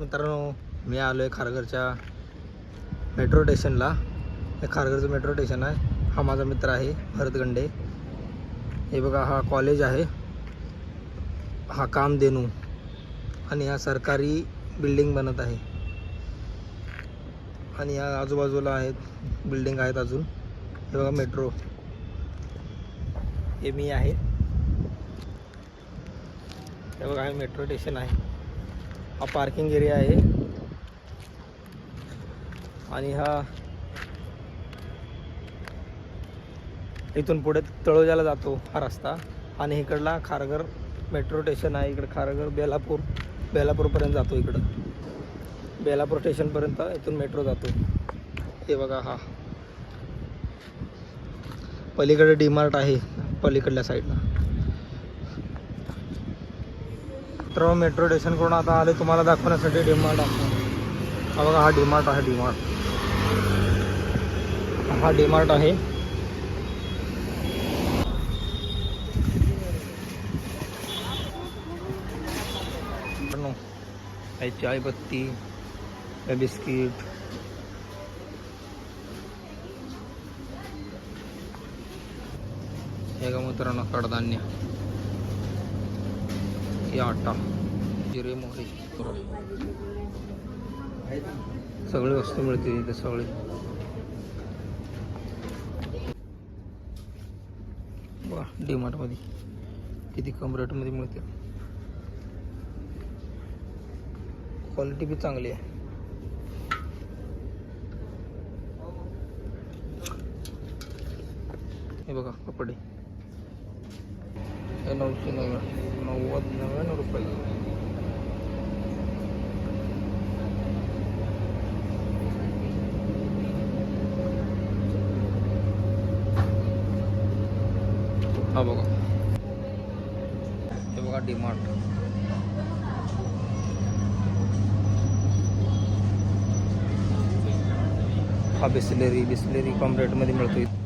मित्रांनो, मी आलो आहे खारघरच्या मेट्रो स्टेशनला. हे खारघरचं मेट्रो स्टेशन आहे. हा माझा मित्र आहे भरत गंडे. हे बघा, हा कॉलेज आहे, हा कामधेनू, आणि हा सरकारी बिल्डिंग बनत आहे. आणि या आजूबाजूला आहेत बिल्डिंग आहेत अजून. हे बघा मेट्रो, हे मी आहे. हे बघा, हे मेट्रो स्टेशन आहे. हा पार्किंग एरिया आहे. आणि हा इथून पुढे तळोजाला जातो हा रस्ता. आणि इकडला खारघर मेट्रो स्टेशन आहे. इकडे खारघर बेलापूरपर्यंत जातो. इकडं बेलापूर स्टेशनपर्यंत इथून मेट्रो जातो. हे बघा, हा पलीकडे डीमार्ट आहे पलीकडल्या साईडला. तर मेट्रो स्टेशनकडून आता आले तुम्हाला दाखवण्यासाठी डीमार्ट आहे. हा बघा, हा डीमार्ट आहे. हा डीमार्ट आहे. चाय पत्ती, बिस्किट, हे का मित्रांनो कडधान्य, हे आटा, जिरे मोहरी, सगळी वस्तू मिळते इथे. सगळी वा, डीमार्ट मध्ये किती कम रेट मध्ये मिळते. क्वालिटी भी चांगली आहे. हे बघा कपडे, हे 999 रुपये. हा बघा, हे बघा डीमार्ट. हा बिस्लेरी कम रेटमध्ये मिळतो.